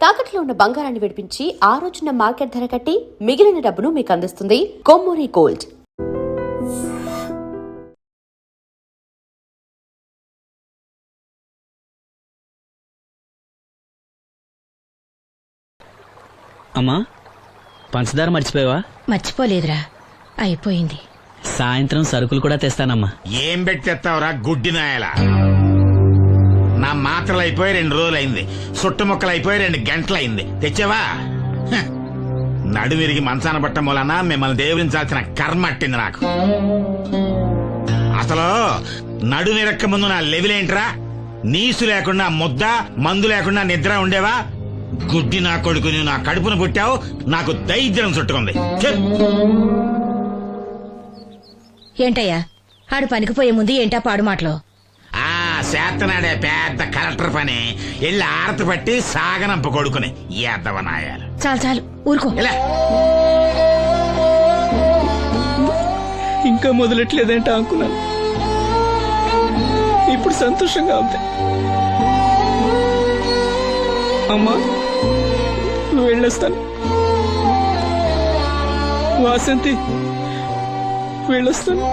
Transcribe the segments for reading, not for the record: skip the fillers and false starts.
తాకట్లో ఉన్న బంగారాన్ని విడిపించి ఆ రోజున మార్కెట్ ధర కట్టి మిగిలిన డబ్బును మీకు అందిస్తుంది కొమ్మూరి గోల్డ్. అమ్మా, పంచదార మర్చిపోయావా? మర్చిపోలేదురా, అయిపోయింది. సాయంత్రం సరుకులు కూడా తెస్తానమ్మా. ఏం పెట్టి తెస్తావురా గుడ్డి నాయలా? నా మాత్రలు అయిపోయి 2 రోజులైంది, సుట్టుముక్కలు అయిపోయి 2 గంటలైంది. తెచ్చావా? నడుమిరిగి మంచాన పట్టం మూలన మిమ్మల్ని దేవుడించాల్సిన కర్మ అట్టింది నాకు. అసలు నడుమిరక్క ముందు నా లెవెలేంట్రా? నీసు లేకుండా ముద్ద, మందు లేకుండా నిద్ర ఉండేవా? గుడ్డి నా కొడుకుని నా కడుపును పుట్టావు, నాకు దైద్యం చుట్టుకుంది. ఏంటయ్యా ఆడు పనికిపోయే ముందు ఏంటా పాడు మాటలు? చేతనాడే పెద్ద కలెక్టర్ పని ఎల్లి ఆరతి పట్టి సాగనంప కొడుకుని ఎద్దవనాయాలు. చాలు చాలు ఊరుకో. ఇంకా మొదలెట్లేదేంటా అనుకున్నాను. ఇప్పుడు సంతోషంగా ఉంది. అమ్మా, నువ్వు వెళ్ళొస్తాను. వాసంతి, వెళ్ళొస్తాను.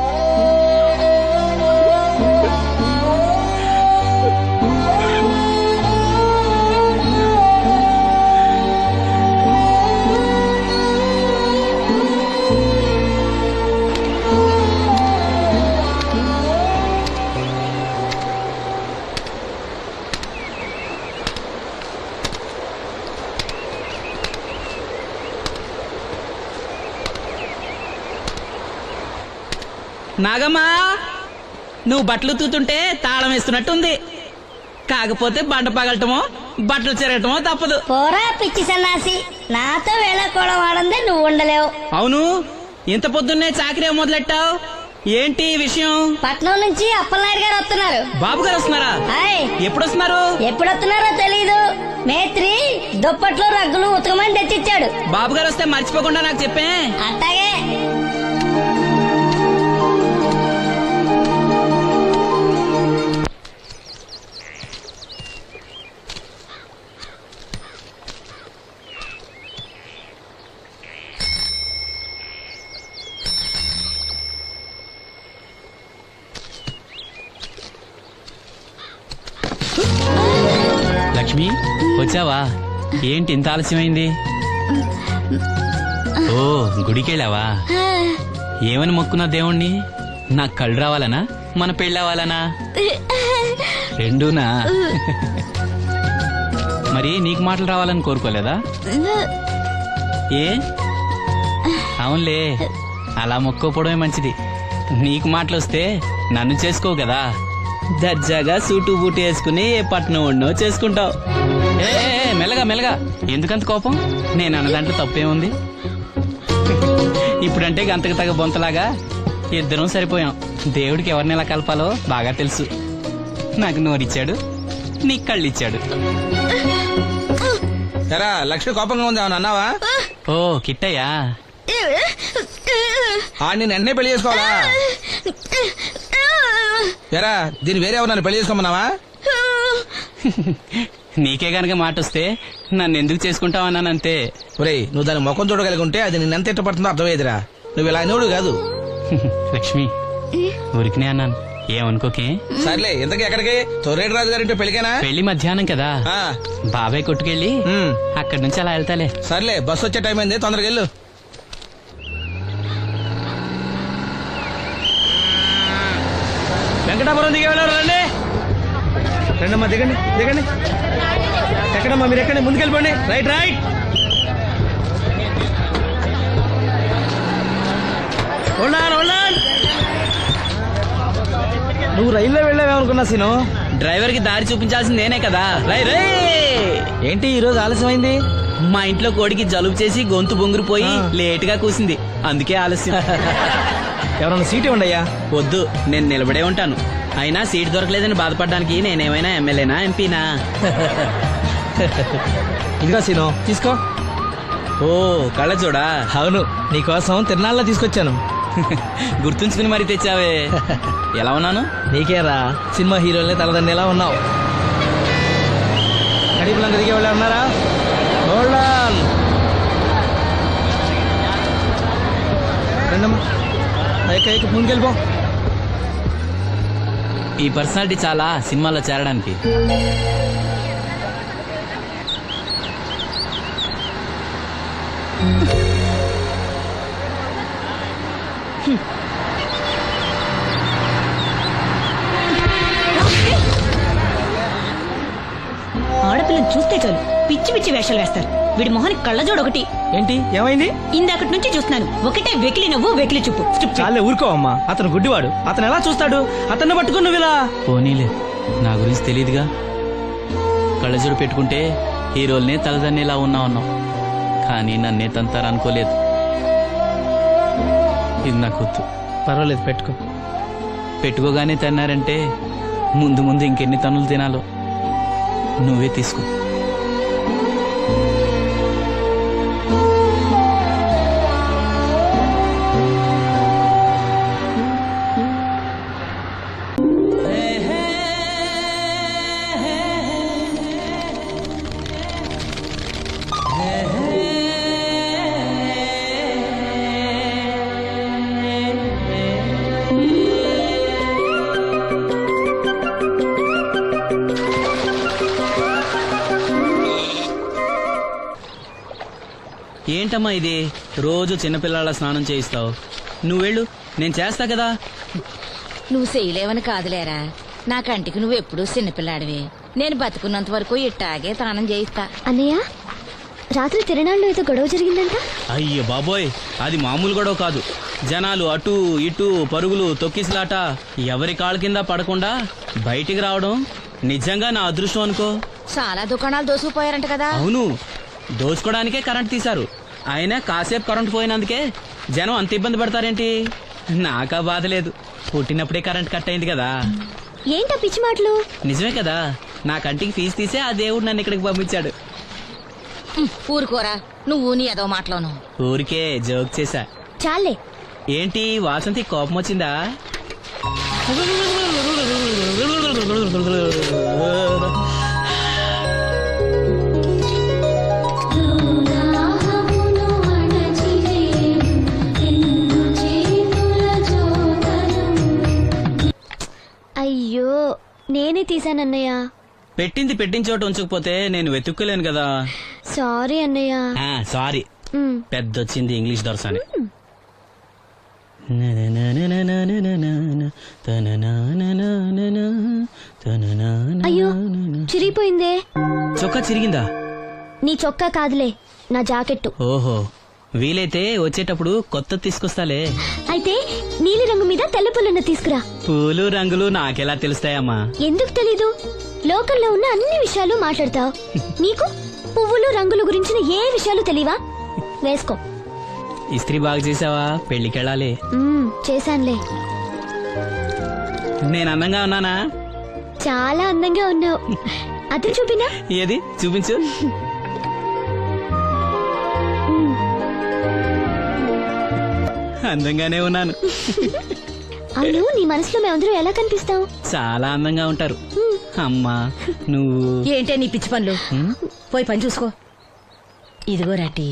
నాగమ్మా, నువ్వు బట్టలు తూతుంటే తాళం వేస్తున్నట్టుంది. కాకపోతే బండ పగలటమో బట్టలు చెరగటమో తప్పదు. పోరా పిచ్చి సన్నాసి, నాతో వేళకోవడం వాడందే నువ్వు ఉండలేవు. అవును, ఇంత పొద్దున్నే చాకరీ మొదలెట్టావు, ఏంటి విషయం? పట్నం నుంచి అప్పలనాయుడు గారు వస్తున్నారు. బాబు గారు వస్తున్నారా? ఎప్పుడు వస్తున్నారు? ఎప్పుడొస్తున్నారో తెలీదు. మేత్రి దుప్పట్లు రగ్గులు ఉతకమని తెచ్చిచ్చాడు. బాబు గారు వస్తే మర్చిపోకుండా నాకు చెప్పే. అట్టాగే. లక్ష్మి, వచ్చావా? ఏంటి ఇంత ఆలస్యమైంది? ఓ, గుడికెళ్ళావా? ఏమని మొక్కున్నా దేవుణ్ణి? నాకు కళ్ళు రావాలనా, మన పెళ్ళవాలనా? రెండూనా? మరి నీకు మాటలు రావాలని కోరుకోలేదా? ఏ? అవునులే, అలా మొక్కోపోవడమే మంచిది. నీకు మాటలు వస్తే నన్ను చేసుకోవు కదా. దర్జాగా సూటు బూటు వేసుకుని ఏ పట్నం ఉండో చేసుకుంటావు. ఏ మెల్లగా మెల్లగా, ఎందుకంత కోపం? నేను అన్న దాంట్లో తప్పేముంది? ఇప్పుడంటే గంతకు తగ్గ బొంతలాగా ఇద్దరం సరిపోయాం. దేవుడికి ఎవరిని ఎలా కలపాలో బాగా తెలుసు. నాకు నోరిచ్చాడు, నీకు కళ్ళు ఇచ్చాడు. లక్ష్మి కోపంగా ఉంది, ఏమన్నా అన్నావా? ఓ కిట్టయ్యా, నేను వెంటనే పెళ్లి చేసుకోవాలా? ఎరా, దీన్ని వేరే ఎవరు పెళ్లి చేసుకోమన్నావా? నీకే గనక మాట వస్తే నన్ను ఎందుకు చేసుకుంటావన్నానంతే. ఒరేయ్, నువ్వు దాని ముఖం చూడగలిగి ఉంటే అది నిన్నెంత ఇష్టపడుతుందో అర్థమయ్యేదిరా. నువ్వు ఇలా అనేవాడు కాదు. లక్ష్మి, ఊరికినే అన్నాను, ఏమనుకోకే. సర్లే, ఇంతకీ ఎక్కడికి? తొర్రేటి రాజు గారింటే పెళ్లికేనా? పెళ్లి మధ్యాహ్నం కదా, బాబాయ్ కొట్టుకెళ్ళి అక్కడి నుంచి అలా వెళ్తాలే. సర్లే, బస్సు వచ్చే టైం అయింది, తొందరగా వెళ్ళు. వెంకటాపురం దిగే వెళ్ళారు. రండి రండమ్మా, దిగండి దిగండి. ఎక్కడమ్మా మీరు? ఎక్కండి, ముందుకెళ్ళిపోండి. Right right. నువ్వు రైల్లో వెళ్ళావేమనుకున్నా సీను. డ్రైవర్ కి దారి చూపించాల్సింది నేనే కదా. ఏంటి ఈ రోజు ఆలస్యమైంది? మా ఇంట్లో కోడికి జలుబు చేసి గొంతు బొంగురుపోయి లేట్ గా కూసింది, అందుకే ఆలస్యం. ఎవరన్నా సీట్ ఇవ్వండి. వద్దు, నేను నిలబడే ఉంటాను. అయినా సీట్ దొరకలేదని బాధపడడానికి నేనేమైనా ఎమ్మెల్యేనా, ఎంపీనా? ఇదిగో సీను, తీసుకో. ఓ, కళ్ళ చూడా? అవును, నీకోసం తిరునాళ్ళ తీసుకొచ్చాను. గుర్తుంచుకుని మరి తెచ్చావే. ఎలా ఉన్నాను? నీకేరా, సినిమా హీరోలనే తలదండి ఎలా ఉన్నావు. కడిపులందరికీ వాళ్ళు ఉన్నారా? రండమ్మా ఎక్క ముందుకెళ్ళిపో. ఈ పర్సనాలిటీ చాలా సినిమాలో చేరడానికి. ఆడపిల్లని చూస్తే చాలు పిచ్చి పిచ్చి వేషాలు వేస్తారు. వీడి మొహానికి కళ్ళజోడు ఒకటి. ఏంటి ఏమైంది? ఇందాకటి నుంచి చూస్తున్నాను, ఒకటే వెకిలి నవ్వు వెకిలి చూపు. స్ట్రిప్ చాలే ఊరుకో అమ్మా, అతను గుడ్డివాడు. అతను ఎలా చూస్తాడు? అతన్ని పట్టుకుని నువ్వు ఇలా. పోనీలే, నా గురించి తెలియదుగా. కళ్ళజోడు పెట్టుకుంటే హీరోల్నే తలదన్నేలా ఉన్నావు, కానీ నన్నే తంతారనుకోలేదు. ఇది నా కొత్తు. పర్వాలేదు పెట్టుకో. పెట్టుకోగానే తిన్నారంటే ముందు ముందు ఇంకెన్ని తన్నులు తినాలో నువ్వే తీసుకో. ఏంటమ్మా ఇది, రోజు చిన్నపిల్లల స్నానం చేయిస్తావు? నువ్వెళ్ళు, నేను చేస్తా కదా. నువ్వు చేయలేవని కాదులేరా, నా కంటికి నువ్వు ఎప్పుడూ చిన్నపిల్లాడివి. నేను బతుకున్నంత వరకు ఇట్టాగే తానం చేయిస్తా. అన్నయ్య, రాత్రి తిరణాల్లో ఏదో గొడవ జరిగిందంట. అయ్యో బాబోయ్, అది మామూలు గొడవ కాదు. జనాలు అటు ఇటు పరుగులు, తొక్కిసలాట, ఎవరి కాళ్ళ కింద పడకుండా బయటికి రావడం నిజంగా నా అదృష్టం అనుకో. చాలా దుకాణాలు దోసుకుపోయారంట కదా. అవును, దోచుకోవడానికే కరెంట్ తీశారు. అయినా కాసేపు కరెంట్ పోయినందుకే జనం అంత ఇబ్బంది పడతారేంటి? నాకా బాధ లేదు, పుట్టినప్పుడే కరెంట్ కట్ అయింది కదా. ఏంటా పిచ్చి మాటలు? నిజమే కదా, నా కంటికి ఫీజు తీసే ఆ దేవుడు నన్ను ఇక్కడికి పంపించాడు. ఊరుకోరా, నువ్వు నీ ఏదో మాటలోను. ఊరికే జోక్ చేశా. చాలే. ఏంటి వాసంతి కోపం వచ్చిందా? అయ్యో, నేనే తీసానన్నయ్య. పెట్టింది పెట్టిన చోట ఉంచకపోతే నేను వెతుక్కోలేను కదా. సారీ అన్నయ్య. సారీ, పెద్దొచ్చింది ఇంగ్లీష్ దొరసాని. అయ్యో, చిరిగిపోయిందే. చొక్కా చిరిగిందా? నీ చొక్కా కాదులే, నా జాకెట్టు. ఓహో, వీలైతే వచ్చేటప్పుడు కొత్త తీసుకొస్తాలే. అయితే నీలి రంగు మీద తెల్ల పుల్లన్న తీసుకురా. పూలు రంగులు నాకెలా తెలుస్తాయమ్మా? ఎందుకు తెలీదు? లోకల్లో ఉన్న అన్ని విషయాలు మాట్లాడతావు. నీకు పువ్వులు రంగులు గురించిన ఏ విషయాలు తెలియవా? వేసుకో. ఇస్త్రీ బాగా చేసావా? పెళ్లికెళ్ళాలి. చేశానులే. నేను అందంగా ఉన్నానా? చాలా అందంగా ఉన్నావు. అది చూపినా? ఏది చూపించు. అందంగానే ఉన్నాను. అవును, నీ మనసులో మేమందరం ఎలా కనిపిస్తాం? చాలా అందంగా ఉంటారు. అమ్మా నువ్వు ఏంటే నీ పిచ్చి పనులు? పోయి పని చూసుకో. ఇదిగో రాటి.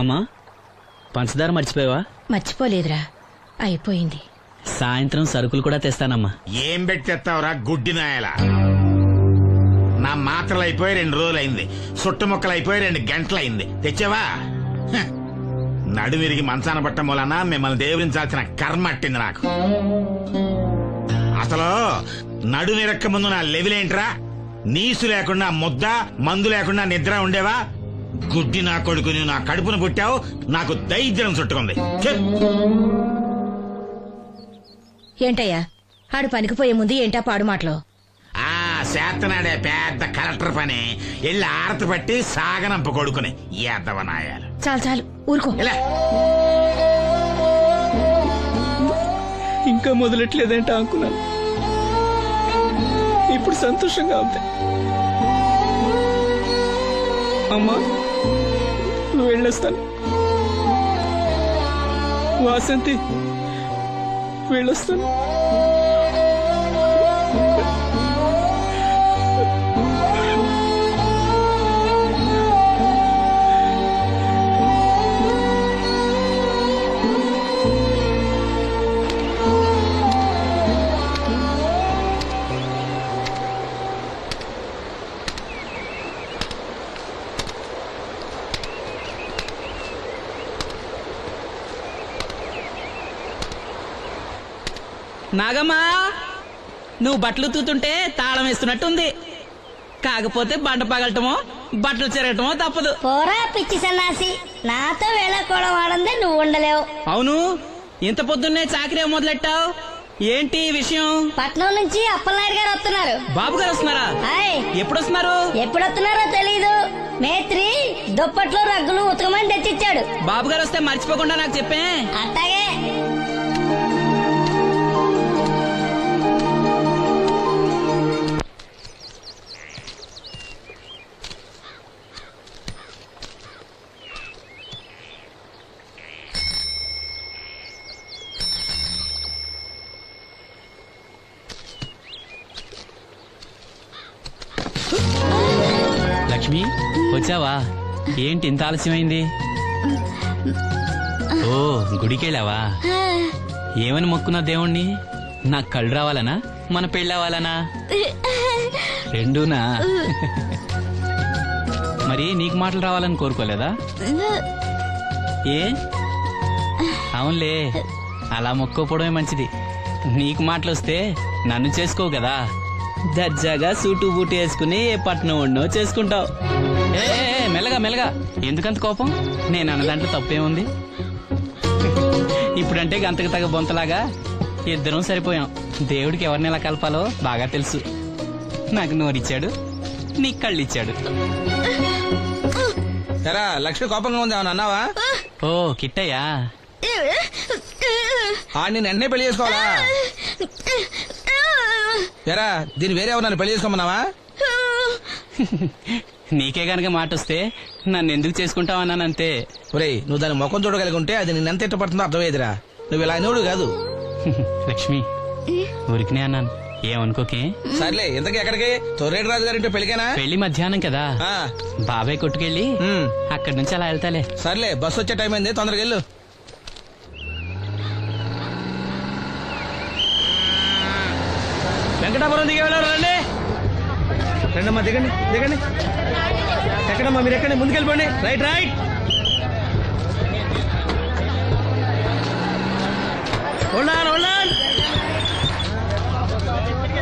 అమ్మా, పంచదార మర్చిపోయావా? మర్చిపోలేదురా, అయిపోయింది. సాయంత్రం సరుకులు కూడా తెస్తానమ్మా. ఏం పెట్టేస్తావురా గుడ్డి నాయలా? నా మాత్రలు అయిపోయి 2 రోజులైంది, సుట్టుముక్కలు అయిపోయి 2 గంటలైంది. తెచ్చావా? హ. నడుమిరిగి మంచాన పట్టం వలన మిమ్మల్ని దేవురించాల్సిన కర్మ అట్టింది నాకు. అసలు నడుమిరక్క ముందు నా లెవెలేంట్రా? నీసు లేకుండా ముద్ద, మందు లేకుండా నిద్ర ఉండేవా? గుడ్డి నా కొడుకుని నా కడుపును పుట్టావు, నాకు దైద్యం చుట్టుకుంది. ఏంటయ్యా, ఆడు పనికిపోయే ముందు ఏంటా పాడు మాటలు? ఆ చేతనాడే పెద్ద కలెక్టర్ పని ఎల్లి ఆరతి పట్టి సాగనంప కొడుకుని ఎద్దవనాయాలు. చాలు చాలు, ఊరుకో. ఇలా ఇంకా మొదలెట్లేదేంటా అనుకున్నాను. ఇప్పుడు సంతోషంగా ఉంది. అమ్మా, నువ్వు వెళ్ళొస్తాను. వాసంతి, వెళ్ళొస్తాను. నాగమ్మా నువ్వు బట్టలు తూతుంటే తాళం వేస్తున్నట్టుంది. కాకపోతే బండ పగలటమో బట్టలు చెరగటమో తప్పదు. పోరా పిచ్చి సన్నాసి, నాతో వేళకోవడం వాడందే నువ్వు ఉండలేవు. అవును, ఇంత పొద్దున్నే చాకరీ మొదలెట్టావు, ఏంటి విషయం? పట్నం నుంచి అప్పలనాయుడు గారు వస్తున్నారు. బాబు గారు వస్తున్నారా? హాయ్. ఎప్పుడు వస్తున్నారు? ఎప్పుడు వస్తున్నారో తెలీదు. మేత్రి దుప్పట్లు రగ్గులు ఉతకమని తెచ్చిచ్చాడు. బాబు గారు వస్తే మర్చిపోకుండా నాకు చెప్పే. అట్టాగే. లక్ష్మి వచ్చావా? ఏంటి ఇంత ఆలస్యమైంది? ఓ గుడికెళ్ళావా? ఏమని మొక్కున్నా దేవుణ్ణి? నాకు కళ్ళు రావాలనా, మన పెళ్ళవాలనా? రెండూనా? మరి నీకు మాటలు రావాలని కోరుకోలేదా? ఏ? అవునులే, అలా మొక్కోపోవడమే మంచిది. నీకు మాటలు వస్తే నన్ను చేసుకోవు కదా. దర్జాగా సూటు బూటు వేసుకుని ఏ పట్నం ఉండో చేసుకుంటావు. ఏ ఏ, ఏ, మెల్లగా మెల్లగా, ఎందుకంత కోపం? నేను అన్న దాంట్లో తప్పేముంది? ఇప్పుడంటే గంతకు తగ్గ బొంతలాగా ఇద్దరం సరిపోయాం. దేవుడికి ఎవరిని ఎలా కలపాలో బాగా తెలుసు. నాకు నోరిచ్చాడు, నీకు కళ్ళు ఇచ్చాడు. ఎరా లక్ష్మి కోపంగా ఉంది, ఏమన్నా అన్నావా? ఓ కిట్టయ్యా, ఆడిని వెంటనే పెళ్లి చేసుకోవాలా? ఎరా దీన్ని వేరే ఎవరన్నా పెళ్లి చేసుకోమన్నావా? నీకే గనక మాట వస్తే నన్ను ఎందుకు చేసుకుంటావన్నానంతే. ఒరేయ్, నువ్వు దాని ముఖం చూడగలిగి ఉంటే అది నిన్నెంత ఇష్టపడుతుందో అర్థమయ్యేదిరా. నువ్వు ఇలా అనేవాడు కాదు. లక్ష్మి ఊరికినే అన్నాను, ఏమనుకోకే. సర్లే, ఇంతకీ ఎక్కడికి? తొర్రేటి రాజు గారింటే పెళ్లికేనా? పెళ్లి మధ్యాహ్నం కదా, ఆ, బాబాయ్ కొట్టుకెళ్ళి అక్కడి నుంచి అలా వెళ్తాలే. సర్లే, బస్సు వచ్చే టైం అయింది, తొందరగా వెళ్ళు. వెంకటాపురం దిగే వెళ్ళారు, రండి రండమ్మా, దిగండి దిగండి. ఎక్కడమ్మా మీరు? ఎక్కండి, ముందుకెళ్ళిపోండి. Right right.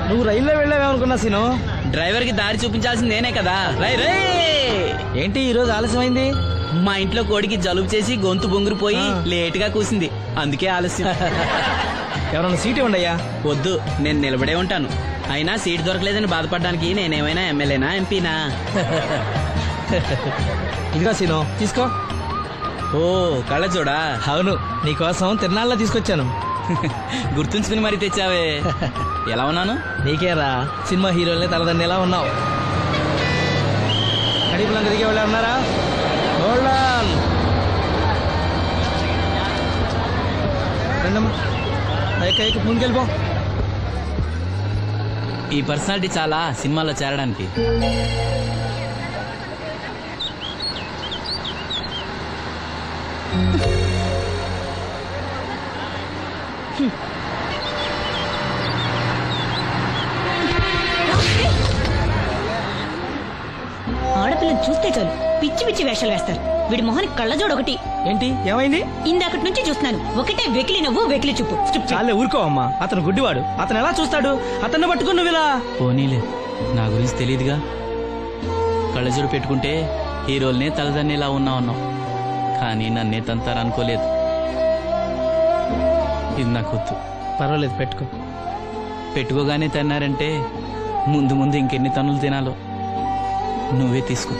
నువ్వు రైల్లో వెళ్ళావేమనుకున్నా సీను. డ్రైవర్ కి దారి చూపించాల్సింది నేనే కదా. రై రై. ఏంటి ఈ రోజు ఆలస్యమైంది? మా ఇంట్లో కోడికి జలుబు చేసి గొంతు బొంగురుపోయి లేట్ గా కూసింది, అందుకే ఆలస్యం. ఎవరన్నా సీట్ ఇవ్వండి అయ్యా. వద్దు, నేను నిలబడే ఉంటాను. అయినా సీట్ దొరకలేదని బాధపడడానికి నేనేమైనా ఎమ్మెల్యేనా ఎంపీనా? ఇదిగో సీను, తీసుకో. ఓ కళ్ళజోడా? అవును, నీకోసం తిరునాళ్ళ తీసుకొచ్చాను. గుర్తుంచుకుని మరి తెచ్చావే. ఎలా ఉన్నాను? నీకేరా, సినిమా హీరోల్ని తలదండి ఎలా ఉన్నావు. కడిపులంక దిగే వాళ్ళు ఉన్నారా? రండమ్మా, ముందుకెళ్ళిపో. ఈ పర్సనాలిటీ చాలా సినిమాలో చేరడానికి. ఆడపిల్లని చూస్తే చాలు పిచ్చి పిచ్చి వేషాలు వేస్తారు. వీడి మొహానికి కళ్ళజోడు ఒకటి. ఏంటి ఏమైంది? ఇందాకటి నుంచి చూస్తున్నాను, ఒకటే వెకిలి నవ్వు వెకిలి చూపు. చాలే ఊరుకో అమ్మా, అతను గుడ్డివాడు. అతను ఎలా చూస్తాడు? అతన్ని పట్టుకుని నువ్వు ఇలా. పోనీలే, నా గురించి తెలియదుగా. కళ్ళజోడు పెట్టుకుంటే హీరోల్నే తలదన్నేలా ఉన్నావు, కానీ నన్నే తంతారనుకోలేదు. ఇది నాకు వద్దు. పర్వాలేదు, పెట్టుకో. పెట్టుకోగానే తిన్నారంటే ముందు ముందు ఇంకెన్ని తన్నులు తినాలో నువ్వే తీసుకో.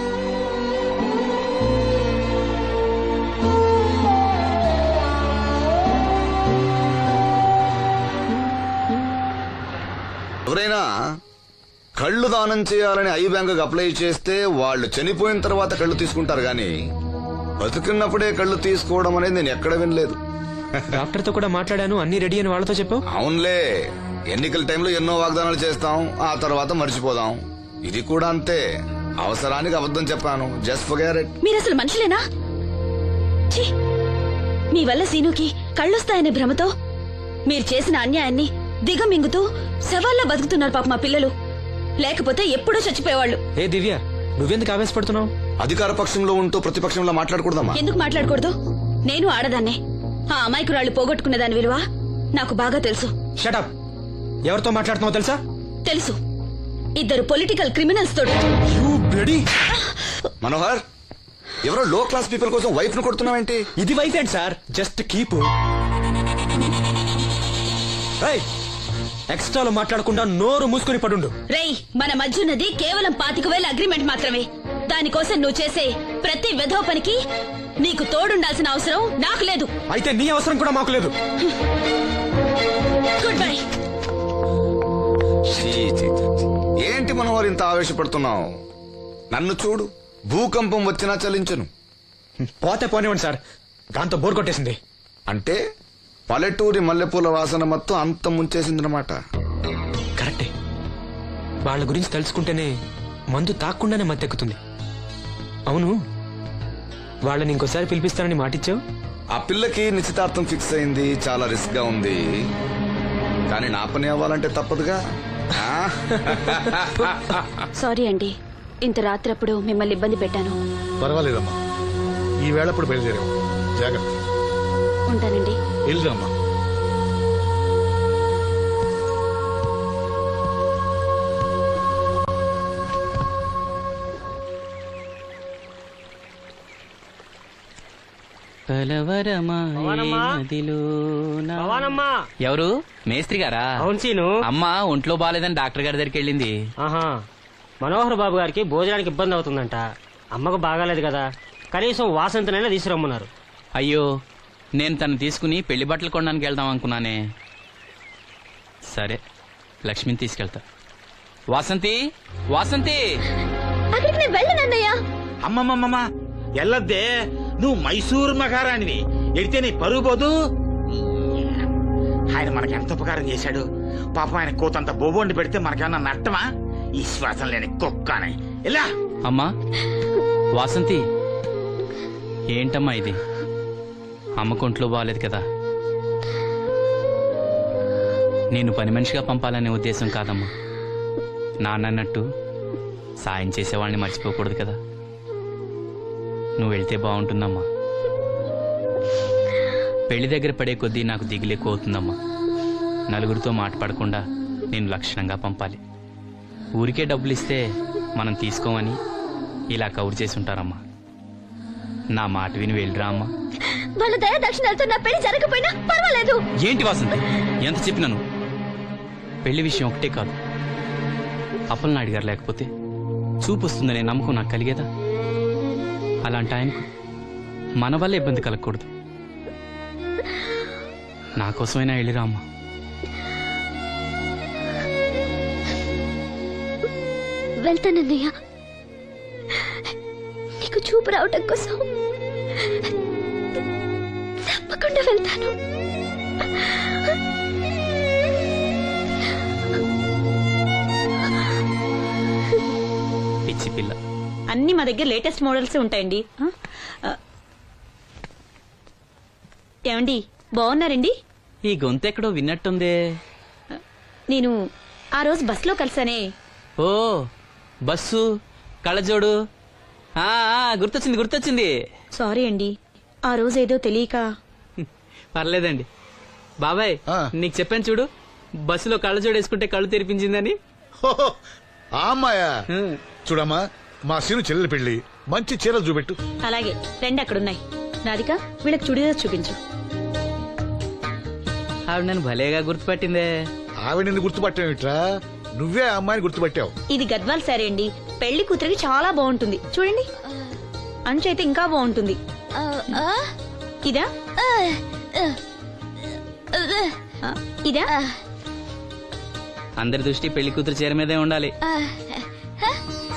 ఎవరైనా కళ్ళు దానం చేయాలని ఐ బ్యాంకుకి అప్లై చేస్తే వాళ్ళు చనిపోయిన తర్వాత కళ్ళు తీసుకుంటారు గాని బతుకున్నప్పుడే కళ్ళు తీసుకోవడం అనేది నేను ఎక్కడ వినలేదు. డాక్టర్ తో కూడా మాట్లాడాను, అన్ని రెడీ అని వాళ్ళతో చెప్పావు. అవునులే, ఎన్నికల టైంలో ఎన్నో వాగ్దానాలు చేస్తాం, ఆ తర్వాత మర్చిపోదాం. ఇది కూడా అంతే, అవసరానికి అబద్ధం చెప్పాను. Just forget it. మీరు అసలు మనుషులేనా? ఛీ! మీ వల్ల సీనుకి కళ్ళొస్తాయనే భ్రమతో మీరు చేసిన అన్యాయాన్ని దిగమింగుతూ శవాల్లో బతుకుతున్నారు పాప మా పిల్లలు. లేకపోతే ఎప్పుడూ చచ్చిపోయేవాళ్ళు. ఏ దివ్య, నువ్వెందుకు ఆవేశపడుతున్నావు? అధికార పక్షంలో ఉంటూ ప్రతిపక్షంలో మాట్లాడకూడదమ్మా. ఎందుకు మాట్లాడకూడదు? నేను ఆడదాన్నే. ఆ అమాయకురాళ్ళు పోగొట్టుకునే దాని విలువ నాకు బాగా తెలుసు. షటప్. ఎవరితో మాట్లాడుతున్నావో తెలుసా? తెలుసు, ఇద్దరు పొలిటికల్ క్రిమినల్స్ తోటి. You bloody- మనోహర్, ఎవరో లో క్లాస్ పీపుల్ కోసం వైఫ్ ను కొడుతున్నావేంటి? ఇది వైఫ్ ఏంటి సార్? Just keep. ఎక్స్ట్రాలో మాట్లాడకుండా నోరు మూసుకుని పడుండు. రేయ్, మన మధ్య ఉన్నది కేవలం 25,000 అగ్రిమెంట్ మాత్రమే. దానికోసం నువ్వు చేసే ప్రతి వెధవ పనికి నీకు తోడుండాల్సిన అవసరం నాకు లేదు. అయితే నీ అవసరం కూడా మాకు లేదు. Good bye. ఛీ, ఛీ, ఛీ. ఏంటి మనోహర్ ఇంత ఆవేశపడుతున్నావు? నన్ను చూడు, భూకంపం వచ్చినా చలించను. పోతే పోనివ్వండి సార్, దాంతో బోర్ కొట్టేసింది. అంటే పల్లెటూరి మల్లెపూల వాసన మొత్తం అంత ముంచేసిందనమాట. కరెక్టే. వాళ్ళ గురించి తెలుసుకుంటేనే మందు తాక్కుండానే మత్తెక్కుతుంది. అవును, వాళ్ళని ఇంకోసారి పిలిపిస్తానని మాటిచ్చావు. ఆ పిల్లకి నిశ్చితార్థం ఫిక్స్ అయింది, చాలా రిస్క్ గా ఉంది. కానీ నా పని అవ్వాలంటే తప్పదుగా. ఆ? సారీ అండి, ఇంత రాత్రప్పుడు మిమ్మల్ని ఇబ్బంది పెట్టాను. పర్వాలేదమ్మా, ఈ వేళప్పుడు బయలుదేరావు. జాగ్రత్త. ఉంటానండి. వెళ్ళమ్మా. ఎవరు? మేస్త్రి గారా? అవును సీను. అమ్మ ఒంట్లో బాగాలేదని డాక్టర్ గారి దగ్గరికి వెళ్ళింది. ఆహా, మనోహర్ బాబు గారికి భోజనానికి ఇబ్బంది అవుతుందంట. అమ్మకు బాగాలేదు కదా, కనీసం వాసంతనైనా తీసుకురమ్మన్నారు. అయ్యో, నేను తను తీసుకుని పెళ్లి బట్టలు కొనడానికి వెళ్దాం అనుకున్నానే. సరే, లక్ష్మిని తీసుకెళ్తా. వాసంతి, వాసంతి! అక్కడికి నేను వెళ్ళనన్నయ్యా. అమ్మమ్మమ్మ ఎల్లద్దే, నువ్వు మైసూరు మహారాణివి. ఎడితే నీ పరుగు పోదు. ఆయన మనకి ఎంత ఉపకారం చేశాడు. పాపం ఆయన కోతంత బొబొండి పెడితే మనకేమన్నా నష్టమా? ఈ శ్వాసం లేని కుక్కనే. ఇలా అమ్మా వాసంతి, ఏంటమ్మా ఇది? అమ్మకు ఒంట్లో బాగాలేదు కదా. నేను పని మనిషిగా పంపాలనే ఉద్దేశం కాదమ్మా. నాన్నన్నట్టు సాయం చేసేవాళ్ళని మర్చిపోకూడదు కదా. నువ్వు వెళ్తే బాగుంటుందమ్మా. పెళ్లి దగ్గర పడే కొద్దీ నాకు దిగులెక్కువ అవుతుందమ్మా. నలుగురితో మాట పడకుండా నేను లక్షణంగా పంపాలి. ఊరికే డబ్బులు ఇస్తే మనం తీసుకోమని ఇలా కవర్ చేసి ఉంటారమ్మా. నా మాట విని వెళ్ళిరా అమ్మా. వాళ్ళ దయ దక్షిణాలతో నా పెళ్లి జరగకపోయినా పర్వాలేదు. ఏంటి వాసంతి, ఎంత చెప్పినాను? పెళ్లి విషయం ఒకటే కాదు, అప్పలనాయుడు గారు లేకపోతే చూపు వస్తుందనే నమ్మకం నాకు కలిగేదా? అలాంటి ఆయనకు మన వల్ల ఇబ్బంది కలగకూడదు. నా కోసమైనా వెళ్ళిరా అమ్మా. వెళ్తానన్నయ్య, నీకు చూపు రావటం కోసం తప్పకుండా వెళ్తాను. పిచ్చి పిల్ల. అన్ని మా దగ్గర లేటెస్ట్ మోడల్స్ ఉంటాయండి. ఏమండి, బాగున్నారండి? ఈ గొంతు ఎక్కడో విన్నట్టుందే. నేను ఆ రోజు బస్సులో కలిసానే. ఓ, బస్సు, కళ్ళజోడు. గుర్తొచ్చింది గుర్తొచ్చింది. సారీ అండి, ఆ రోజు ఏదో తెలియక. పర్లేదండి. బాబాయ్, నీకు చెప్పాను చూడు, బస్సులో కళ్ళజోడు వేసుకుంటే కళ్ళు తెరిపించిందని. హోహో, ఆ అమ్మాయా? చూడమ్మా, మా సీను చెల్లెలి పెళ్లి, మంచి చీరలు చూపెట్టు. అలాగే, రెండు అక్కడున్నాయి. రాధిక, వీళ్ళకి చుడిదార్ చూపించు. ఆవిడ నన్ను భలేగా గుర్తుపట్టిందే. ఆవిడ నిన్ను గుర్తుపట్టావిట్రా? నువ్వే ఆ అమ్మాయిని గుర్తుపట్టావు. ఇది గద్వాల్ సారీ అండి, పెళ్లి కూతురికి చాలా బాగుంటుంది. చూడండి, అంచు అయితే ఇంకా బాగుంటుంది. ఇదా ఇదా? అందరి దృష్టి పెళ్లి కూతురు చీర మీదే ఉండాలి.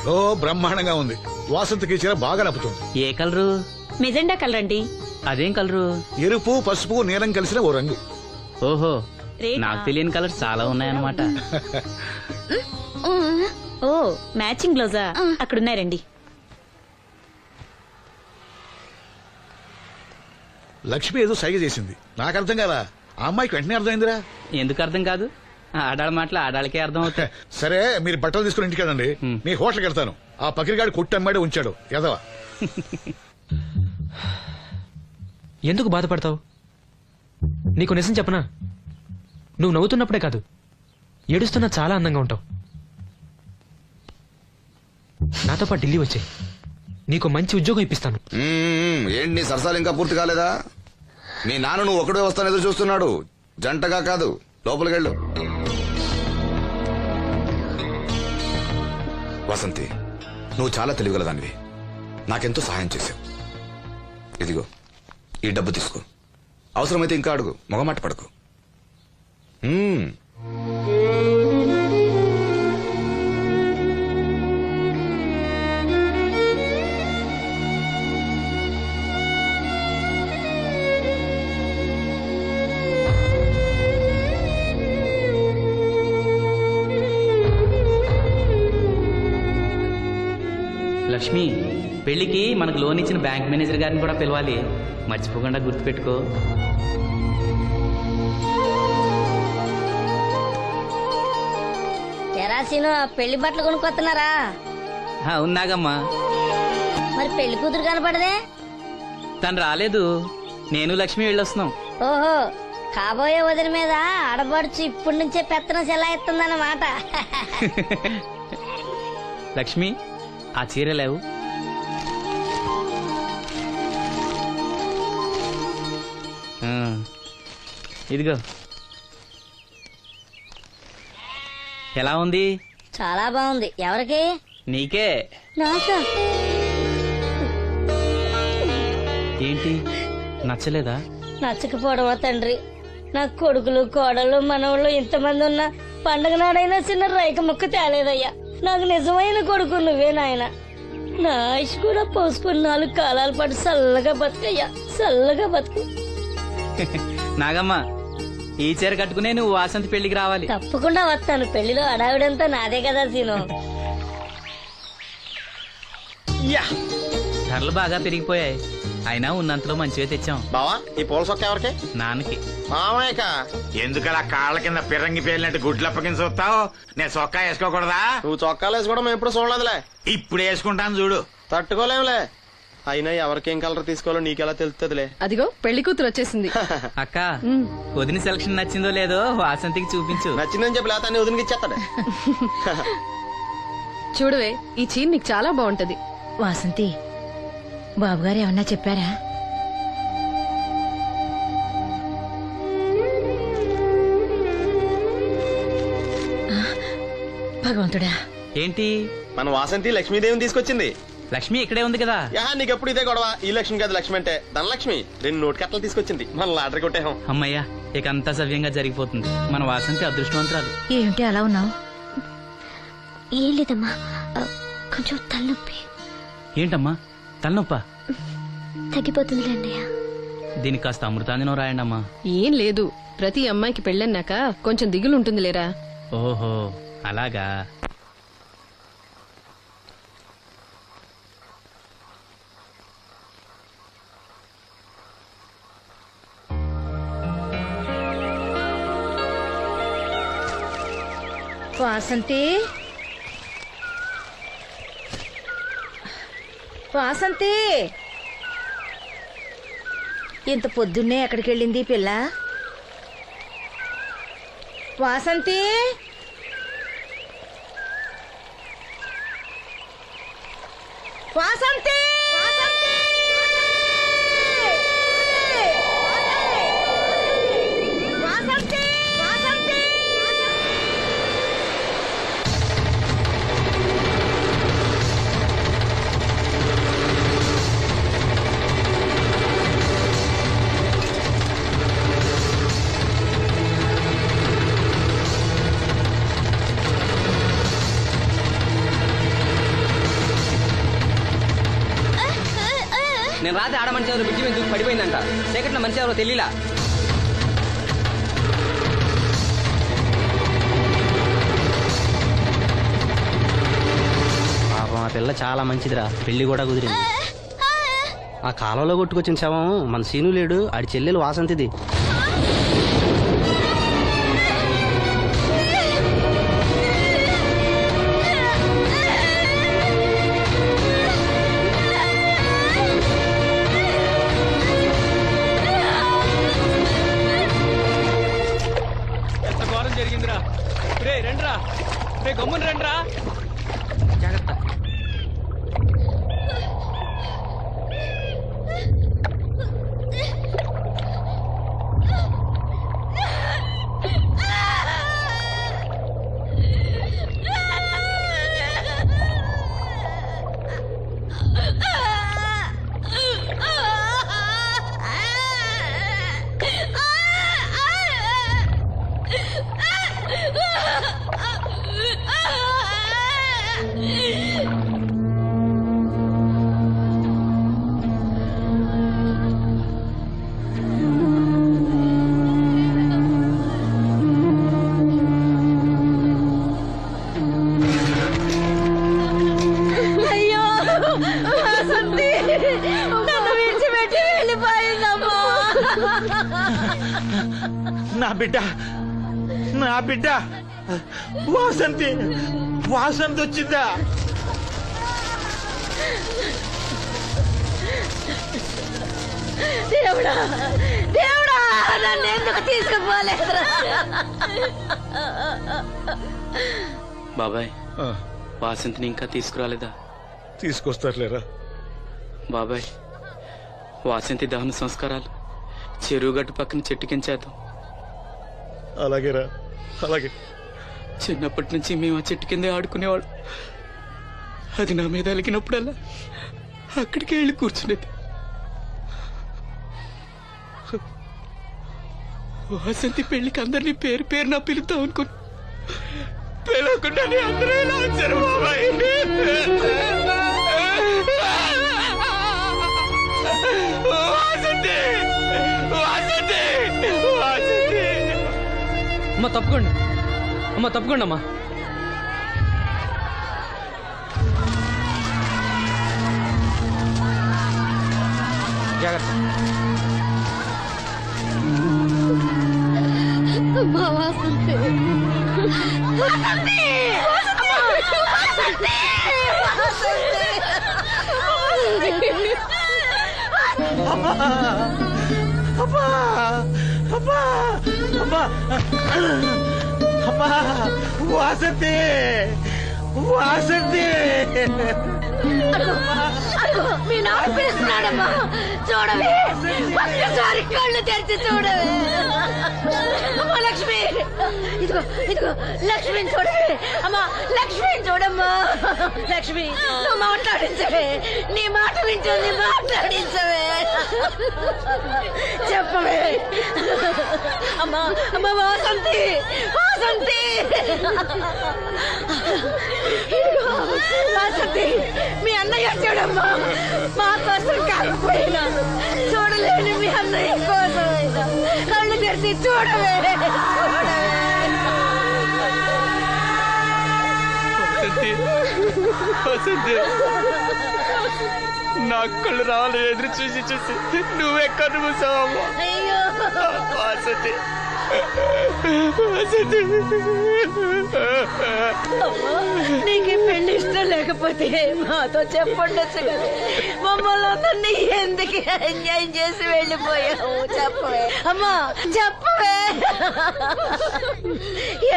ఓ, బ్రహ్మాండంగా ఉంది. వాసంతకి చీర బాగా నప్పుతుంది. ఏ కలరు? మెజెండా కలర్ అండి. అదేం కలరు? ఎరుపు, పసుపు, నీలం కలిసిన ఓ రంగు. ఓహో, రేటా? నాకు తెలియని కలర్ చాలా ఉన్నాయన్నమాట. ఓ, మ్యాచింగ్ బ్లౌజా? అక్కడున్నాయి, రండి. లక్ష్మి ఏదో సైగ చేసింది, నాకు అర్థం కాలా. ఆ అమ్మాయికి వెంటనే అర్థమైందిరా. ఎందుకు అర్థం కాదు? ఆడాళ్ళ మాటలు ఆడాళ్ళకే అర్థం అవుతాయి. సరే, మీరు బట్టలు తీసుకుని ఇంటికి వెళ్ళండి. మీ హోటల్కి వెళ్తాను. ఆ పకిరిగాడు కొట్టి అమ్మాడే ఉంచాడు ఎదవా. ఎందుకు బాధపడతావు? నీకు నిజం చెప్పనా? నువ్వు నవ్వుతున్నప్పుడే కాదు, ఏడుస్తున్నా చాలా అందంగా ఉంటావు. నాతో పాటు ఢిల్లీ వచ్చాయి, నీకు మంచి ఉద్యోగం ఇప్పిస్తాను. ఏంటి నీ సరసాలు ఇంకా పూర్తి కాలేదా? మీ నాన్న నువ్వు ఒకడే వస్తాను ఎదురు చూస్తున్నాడు, జంటగా కాదు. లోపలికెళ్ళు. వసంతి, నువ్వు చాలా తెలివిగలదానివి, నాకెంతో సహాయం చేశావు. ఇదిగో ఈ డబ్బు తీసుకో, అవసరమైతే ఇంకా అడుగు, మొగమాట పడకు. లక్ష్మి, పెళ్లికి మనకు లోన్ ఇచ్చిన బ్యాంక్ మేనేజర్ గారిని కూడా పిలవాలి, మర్చిపోకుండా గుర్తుపెట్టుకో. ఎరాసీను పెళ్లి బట్టలు కొనుక్కొస్తున్నారా? ఉన్నాగమ్మా. మరి పెళ్లి కూతురు కనపడదే? తను రాలేదు, నేను లక్ష్మి వెళ్ళొస్తున్నాం. ఓహో, కాబోయే వదిన మీద ఆడబడుచు ఇప్పటి నుంచే పెత్తనం సెలాయిస్తుందన్నమాట. లక్ష్మి, ఆ చీర లేవు. ఇదిగో. ఎలా ఉంది? చాలా బాగుంది. ఎవరికి? నీకే. నాకా? ఏంటి, నచ్చలేదా? నచ్చకపోవడమా తండ్రి? నా కొడుకులు కోడళ్ళు మనవాళ్ళు ఇంతమంది ఉన్నా పండగ నాడైనా చిన్న రైక ముక్క తేలేదయ్యా. నాకు నిజమైన కొడుకు నువ్వే నాయన. నా ఆయుష్ కూడా పోసుకుని 4 కాలాల పాటు చల్లగా బతుకయ్యా, చల్లగా బతుకు. నాగమ్మ, ఈ చీర కట్టుకునే నువ్వు వాసంతి పెళ్లికి రావాలి. తప్పకుండా వస్తాను. పెళ్లిలో అడావిడంతా నాదే కదా సీను. ధరలు బాగా పెరిగిపోయాయి, అయినా ఉన్నంతలో మంచిగా తెచ్చాం. బావా, ఈ పూల సొక్క ఎవరికి? నాన్నకి. మామయ్యక. ఎందుకలా కాళ్ళ కింద పిరంగి పేలినట్టు గుడ్లు అప్పకింద చూస్తావు? నేను చొక్కా వేసుకోకూడదా? నువ్వు చొక్కాలు వేసుకోవడం మేము ఎప్పుడు చూడలేదులే. ఇప్పుడు వేసుకుంటాను చూడు. తట్టుకోలేములే. అయినా ఎవరికేం కలర్ తీసుకోవాలో నీకెలా తెలుస్తుందిలే. అదిగో పెళ్లి కూతురు వచ్చేసింది. అక్క, వదిన సెలక్షన్ నచ్చిందో లేదో వాసంతికి చూపించు. నచ్చిందని చెప్పి లేత వదిలికి ఇచ్చేస్తాడు. చూడవే, ఈ చీర నీకు చాలా బాగుంటది. వాసంతి, బాబుగారు ఏమన్నా చెప్పారా? భగవంతుడా. ఏంటి? మన వాసంతి లక్ష్మీదేవిని తీసుకొచ్చింది. లక్ష్మి ఇక్కడే ఉంది కదా. నీకెప్పుడు ఇదే గొడవ. ఈ లక్ష్మి కాదు, లక్ష్మి అంటే ధనలక్ష్మి. 2 నోటు కట్టలు తీసుకొచ్చింది. మన లాటరీ కొట్టేహం. అమ్మయ్యా, ఇక అంతా సవ్యంగా జరిగిపోతుంది. మన వాసంతి అదృష్టవంతురాలు. ఏమిటి అలా ఉన్నావు? ఏం లేదమ్మా, కొంచెం తలనొప్పి. ఏంటమ్మా, తలనొప్ప? తగ్గిపోతుంది అన్నయ్య. దీనికి కాస్త అమృతాంజనం రాయండి అమ్మా. ఏం లేదు, ప్రతి అమ్మాయికి పెళ్ళన్నాక కొంచెం దిగులు ఉంటుంది లేరా. ఓహో, అలాగా. వాసంతి, వాసంతి, ఇంత పొద్దున్నే ఎక్కడికి వెళ్ళింది పిల్ల? వాసంతి, వాసంతి, వాసంతి, వాసంతి. నేను రాత్రి ఆడ మనిషి ఎవరు బిడ్డి మీద దూకి పడిపోయిందంట. చీకట్లో మనిషి ఎవరో తెలియలా. పాపం ఆ పిల్ల చాలా మంచిదిరా, పెళ్లి కూడా కుదిరింది. ఆ కాలంలో కొట్టుకొచ్చిన శవం మన సీను లేడు, ఆడి చెల్లెలు వాసంతిది. ఎంత ఘోరం జరిగిందిరా. రే రండ్రా, రే గమ్మున రండ్రా. జాగ్రత్త. అయ్యో వాసంతి నన్ను విడిచిపెట్టి వెళ్ళిపోయిందమ్మా. నా బిడ్డ నా బిడ్డ వాసంతి వాసంతి వచ్చిందా? దేవుడా దేవుడా నన్ను ఎందుకు తీసుకుపోలేదురా? బాబాయ్ వాసంతిని ఇంకా తీసుకురాలేదా? తీసుకొస్తారులేరా. బాబాయ్ వాసంతి దహన సంస్కారాలు చెరువు గట్టు పక్కన చెట్టు కించేద్దాం. అలాగేరా, అలాగే. చిన్నప్పటి నుంచి మేము ఆ చెట్టు కిందే ఆడుకునేవాడు. అది నా మీద అలిగినప్పుడల్లా అక్కడికి వెళ్ళి కూర్చునేది. వాసంతి పెళ్లికి అందరినీ పేరు పేరున పిలుద్దాం అనుకుని పిలవకుండానే అందరూ ఇలా వచ్చారు బాబాయ్. వాసంతి వాసంతి వాసంతి. అమ్మ తప్పుకోండి, అమ్మ తప్పుకోండి అమ్మా. జాగ్రత్త. అమ్మా వాసంతి వాసంతి వాసంతి అబ్బా అబ్బా అబ్బా అబ్బా అబ్బా వాసంతి వాసంతి. అదిగో మీ నాన్న పిలుస్తున్నాడమ్మా. చూడవే ఒక్కసారి కళ్ళు తెరిచి చూడవే. అమ్మా లక్ష్మి ఇదిగో ఇదిగో లక్ష్మిని చూడవే. అమ్మా లక్ష్మిని చూడమ్మా. లక్ష్మి నువ్వు మాట్లాడించవే. నీ మాట వింటుంది మాట్లాడించవే. చెప్పవే. అమ్మా అమ్మా వాసంతి వాసంతి ఇదిగో వాసంతి మీ అన్నయ్య చూడమ్మా. మా కోసం కాకపోయినా చూడలేని మీ అన్నయ్య కోసమైనా కళ్ళు తెరిచి చూడవే చూడవే. వసంతి నా కళ్ళు రావాలి ఎదురు చూసి చూసి నువ్వెక్కడ మూసావమ్మా. అయ్యో వసంతి వసంతి. నీకు పెళ్లి ఇష్టం లేకపోతే మాతో చెప్పండొచ్చు కదా. మమ్మల్ని అందరినీ ఎందుకు ఎంజాయ్ చేసి వెళ్ళిపోయావు చెప్పవే. అమ్మా చెప్పవే.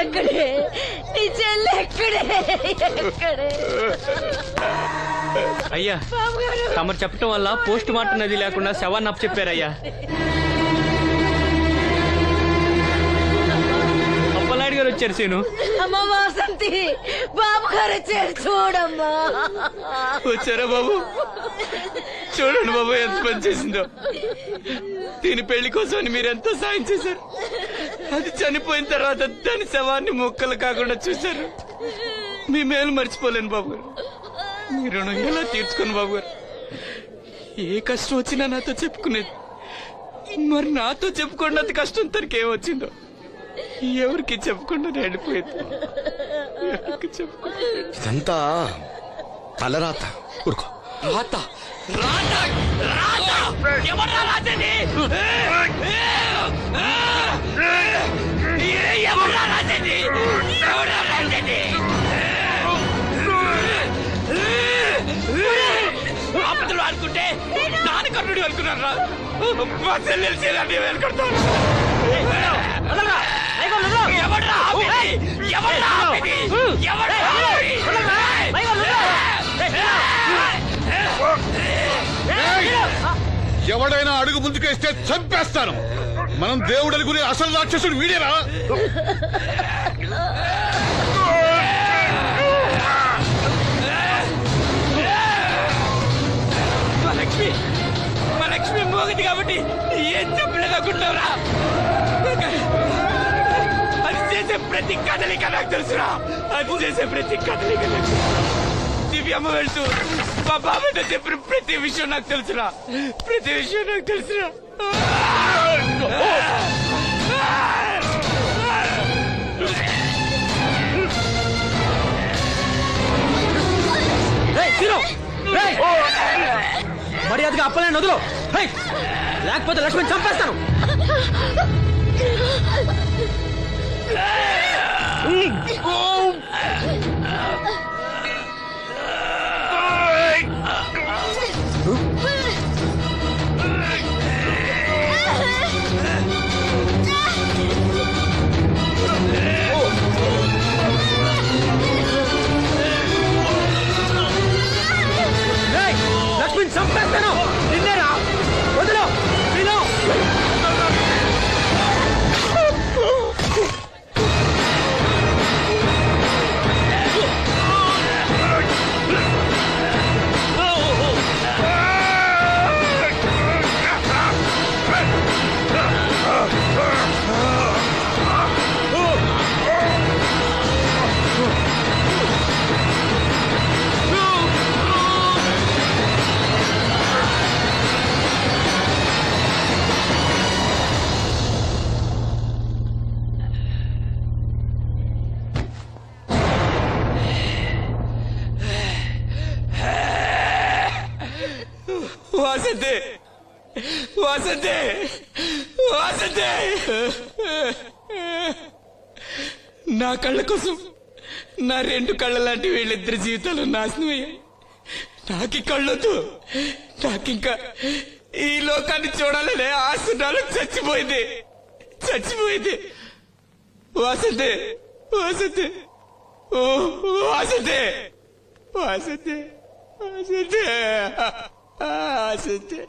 ఎక్కడే నీ చెల్లి ఎక్కడే ఎక్కడే. అయ్యా తమరు చెప్పటం వల్ల పోస్ట్ మార్టం నది లేకుండా శవాన్ని అప్పచెప్పారయ్యా. అప్పలనాయుడు గారు వచ్చారు సీను. అమ్మ వాసంతి బాబు గారు వచ్చారు చూడమ్మా. వచ్చారా బాబు? చూడండి బాబు ఎంత పని చేసిందో. దీని పెళ్లి కోసం మీరు ఎంతో సాయం చేశారు. అది చనిపోయిన తర్వాత దాని శవాన్ని ముక్కలు కాకుండా చూశారు. మీ మేలు మర్చిపోలేను బాబు గారు. మీ రుణం ఎలా తీర్చుకోను బాబు గారు. ఏ కష్టం వచ్చినా నాతో చెప్పుకునేది. మరి నాతో చెప్పుకున్నంత కష్టం తనకి ఏమొచ్చిందో ఎవరికి చెప్పకుండా వెళ్ళిపోయింది. ఎవరికి చెప్పకుండా ఇదంతా తలరాత. ఊరుకో. రాత రాత రాత ఎవరా రాజని? ఎవరా రాజని? ఎవరా రాజని? ఆపదలు అనుకుంటే నాన్న కర్ణుడు అనుకున్నారా? మా చెల్లెలు చెల్లెలు వెళ్ళుకుంటాను. ఎవడ్రా ఎవడైనా అడుగు ముందుకేస్తే చంపేస్తాను. మనం దేవుడు అనుకునే అసలు రాక్షసుడు వీడేరా? మా లక్ష్మి మోగది కాబట్టి ఏం చెప్పలేదనుకుంటావురా? అది చేసే ప్రతి కదలిక నాకు తెలుసురా. అది చేసే ప్రతి కదలిక నాకు దివ్యమ్మ వెళ్తూ మా బాబాయ్తో చెప్పిన ప్రతి విషయం నాకు తెలుసురా. ప్రతి విషయం నాకు తెలుసురా. మర్యాదగా అప్పలే వదులు, లేకపోతే లక్ష్మణ్ చంపేస్తాను. లక్ష్మణ్ చంపేస్తాను. నిన్నేరా, వదులు. వాసంతి, వాసంతి, వాసంతి, నా కళ్ళ కోసం నా రెండు కళ్ళ లాంటి వీళ్ళిద్దరి జీవితాలు నాశనమయ్యాయి. నాకి కళ్ళొద్దు, నాకింకా ఈ లోకాన్ని చూడాలనే ఆశ నాలో చచ్చిపోయింది, చచ్చిపోయింది. వాసంతి, వాసంతి, ఓ వాసంతి, వాసంతి, వాసంతి, వాసంతి.